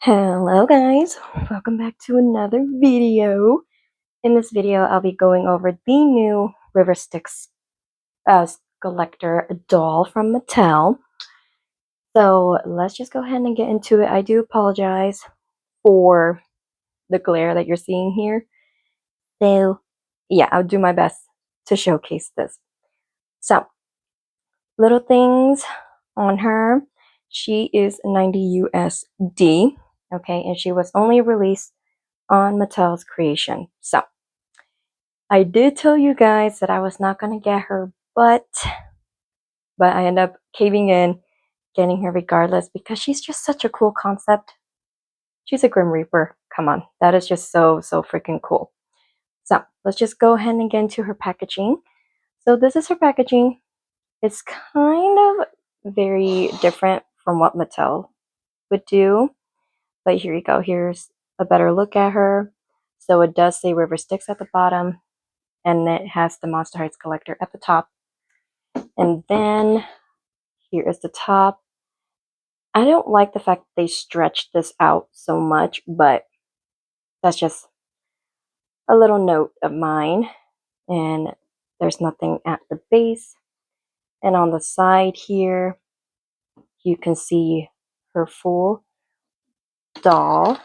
Hello guys, welcome back to another video. In this video, I'll be going over the new River Stixx Skullector doll from Mattel. So let's just go ahead and get into it. I do apologize for the glare that you're seeing here. So yeah, I'll do my best to showcase this. So, little things on her. She is 90 USD, okay, and she was only released on Mattel's creation. So I did tell you guys that I was not going to get her, but I ended up caving in, getting her regardless because she's just such a cool concept. She's a Grim Reaper. Come on, that is just so freaking cool. So let's just go ahead and get into her packaging. So this is her packaging. It's kind of very different from what Mattel would do, but here you go. Here's a better look at her. So it does say River Stixx at the bottom, and it has the Monster High Skullector at the top. And then here is the top. I don't like the fact that they stretched this out so much, but that's just a little note of mine. And there's nothing at the base. And on the side here, you can see her full doll.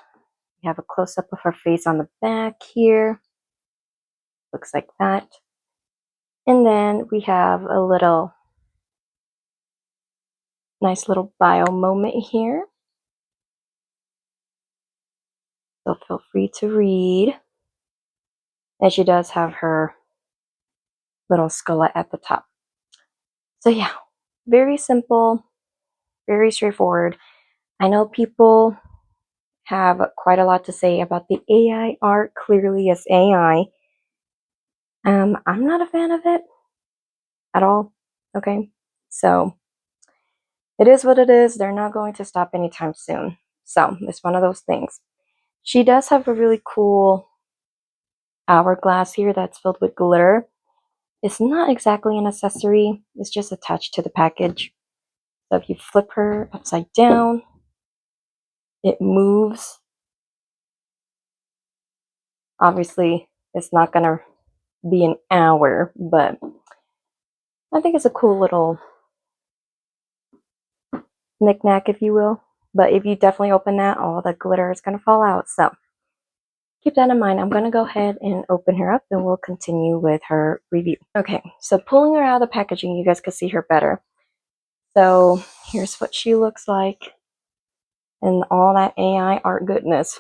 You have a close-up of her face on the back here. Looks like that. And then we have a nice little bio moment here. So feel free to read. And she does have her little skull at the top. So yeah, very simple, very straightforward. I know people have quite a lot to say about the AI art. Clearly it's AI. I'm not a fan of it at all. Okay, so it is what it is. They're not going to stop anytime soon. So it's one of those things. She does have a really cool hourglass here that's filled with glitter. It's not exactly an accessory. It's just attached to the package. So if you flip her upside down, it moves. Obviously, it's not going to be an hour, but I think it's a cool little knickknack, if you will. But if you definitely open that, all the glitter is going to fall out. So keep that in mind. I'm going to go ahead and open her up and we'll continue with her review. Okay, so pulling her out of the packaging, you guys can see her better. So here's what she looks like and all that AI art goodness.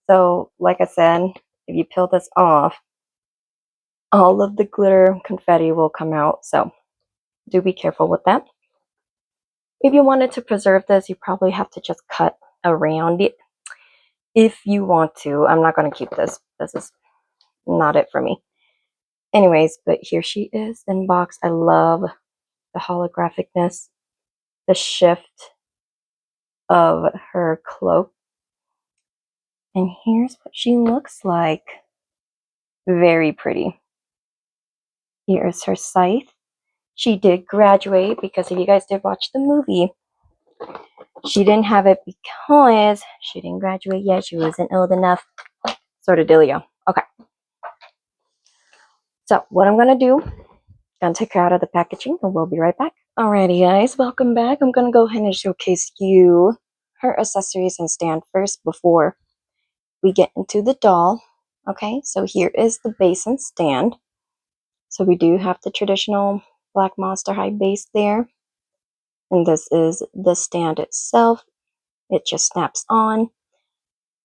So like I said, if you peel this off, all of the glitter confetti will come out. So do be careful with that. If you wanted to preserve this, you probably have to just cut around it if you want to. I'm not going to keep this. This is not it for me. Anyways, but here she is in box. I love the holographicness, the shift of her cloak. And here's what she looks like. Very pretty. Here's her scythe. She did graduate because if you guys did watch the movie, she didn't have it because she didn't graduate yet. She wasn't old enough. Sort of dealio. Okay. So what I'm going to do, I'm going to take her out of the packaging and we'll be right back. Alrighty guys, welcome back. I'm going to go ahead and showcase you her accessories and stand first before we get into the doll. Okay, so here is the base and stand. So we do have the traditional Black Monster High base there. And this is the stand itself. It just snaps on.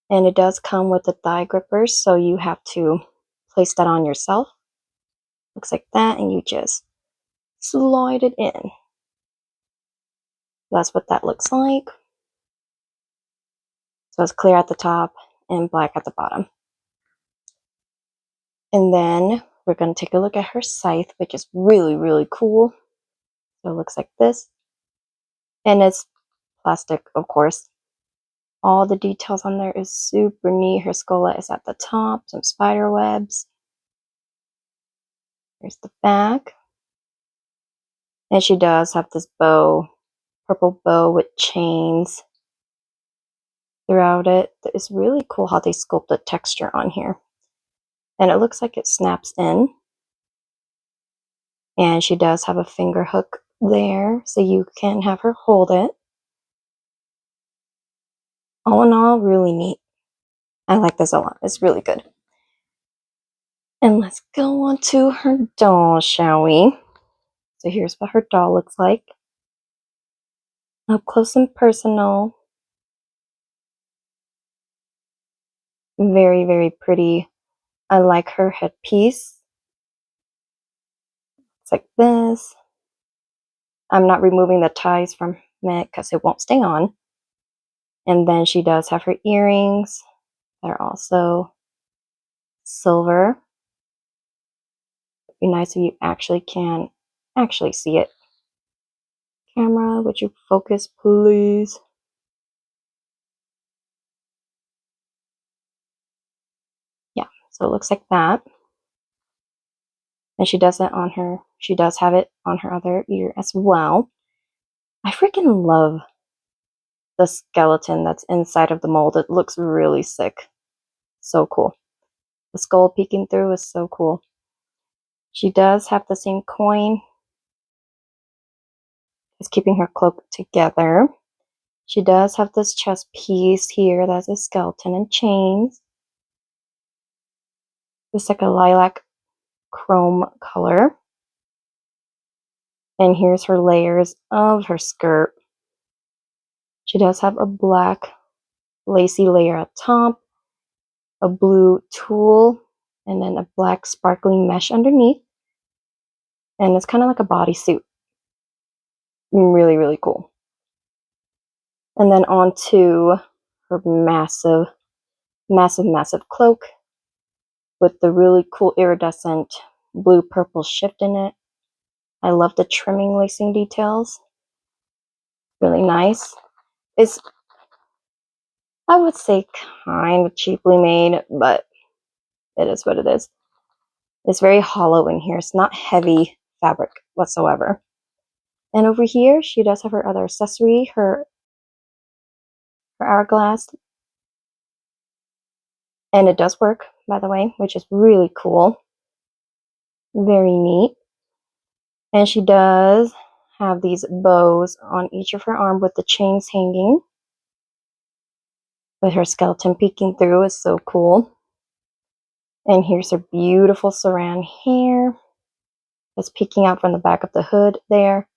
And it does come with the thigh grippers, so you have to place that on yourself. Looks like that, and you just slide it in. That's what that looks like. So it's clear at the top and black at the bottom. And then we're going to take a look at her scythe, which is really cool. So it looks like this. And it's plastic, of course. All the details on there is super neat. Her skull is at the top, some spider webs. Here's the back. And she does have this bow, purple bow with chains. throughout it. It's really cool how they sculpt the texture on here. And it looks like it snaps in. And she does have a finger hook there, so you can have her hold it. All in all, really neat. I like this a lot. It's really good. And let's go on to her doll, shall we? So here's what her doll looks like. Up close and personal. Very, very pretty. I like her headpiece. It's like this. I'm not removing the ties from it because it won't stay on. And then she does have her earrings. They're also silver. It'd be nice if you actually can see it. Camera, would you focus, please? Yeah, so it looks like that. And she does have it on her other ear as well. I freaking love the skeleton that's inside of the mold. It looks really sick. So cool. The skull peeking through is so cool. She does have the same coin. It's keeping her cloak together. She does have this chest piece here that's a skeleton and chains. It's like a lilac chrome color. And here's her layers of her skirt. She does have a black lacy layer at top, a blue tulle, and then a black sparkling mesh underneath. And it's kind of like a bodysuit. Really, really cool. And then onto her massive, massive, massive cloak with the really cool iridescent blue-purple shift in it. I love the trimming lacing details. Really nice. It's, I would say, kind of cheaply made, but it is what it is. It's very hollow in here. It's not heavy fabric whatsoever. And over here, she does have her other accessory, her hourglass. And it does work, by the way, which is really cool. Very neat. And she does have these bows on each of her arm with the chains hanging. With her skeleton peeking through is so cool. And here's her beautiful saran hair that's peeking out from the back of the hood there.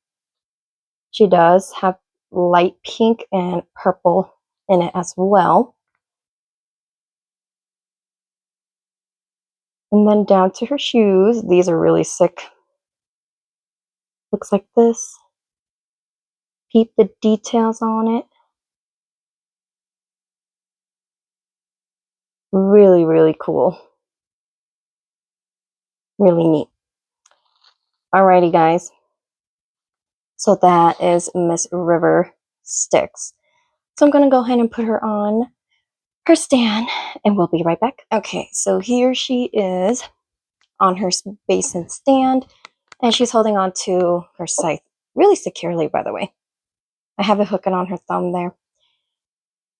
She does have light pink and purple in it as well. And then down to her shoes. These are really sick. Looks like this. Peep the details on it. Really, really cool. Really neat. Alrighty, guys. So that is Miss River Stixx. So I'm going to go ahead and put her on her stand and we'll be right back. Okay, so here she is on her basin stand and she's holding on to her scythe really securely, by the way. I have it hooking on her thumb there.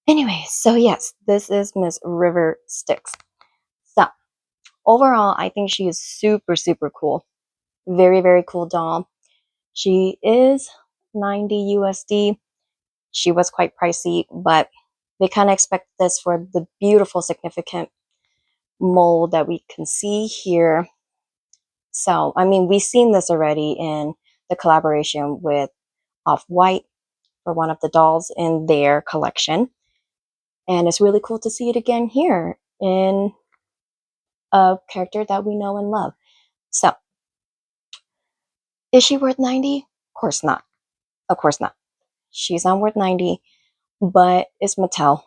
Anyway, so yes, this is Miss River Stixx. So overall, I think she is super, super cool. Very, very cool doll. She is 90 USD. She was quite pricey, but they kind of expect this for the beautiful, significant mold that we can see here. So, I mean, we've seen this already in the collaboration with Off-White for one of the dolls in their collection. And it's really cool to see it again here in a character that we know and love. So, is she worth 90? Of course not. Of course not. She's not worth 90, but it's Mattel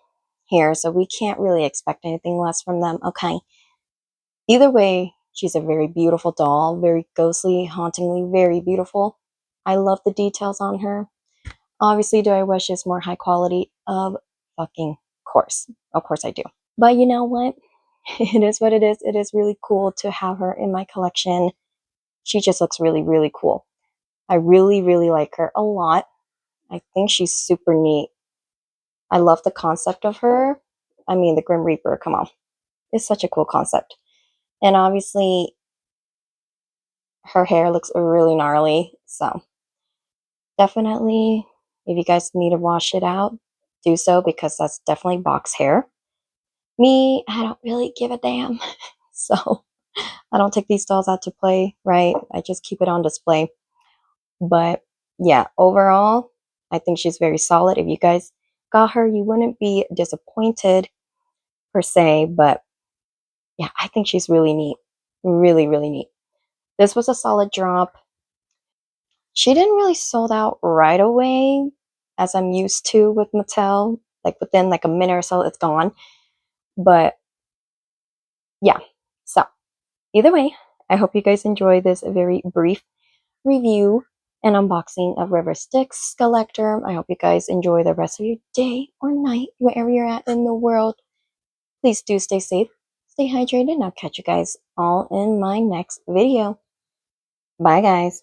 here, so we can't really expect anything less from them, okay? Either way, she's a very beautiful doll, very ghostly, hauntingly, very beautiful. I love the details on her. Obviously, do I wish it's more high quality? Of fucking course. Of course I do. But you know what? It is what it is. It is really cool to have her in my collection. She just looks really, really cool. I really, really like her a lot. I think she's super neat. I love the concept of her. I mean, the Grim Reaper, come on. It's such a cool concept. And obviously, her hair looks really gnarly. So, definitely, if you guys need to wash it out, do so because that's definitely box hair. Me, I don't really give a damn. So, I don't take these dolls out to play, right? I just keep it on display. But yeah, overall, I think she's very solid. If you guys got her, you wouldn't be disappointed per se. But yeah, I think she's really neat. Really, really neat. This was a solid drop. She didn't really sold out right away, as I'm used to with Mattel. Like within like a minute or so, it's gone. But yeah, so either way, I hope you guys enjoy this very brief review and unboxing of River Stixx Skullector. I hope you guys enjoy the rest of your day or night, wherever you're at in the world. Please do stay safe, stay hydrated, and I'll catch you guys all in my next video. Bye, guys.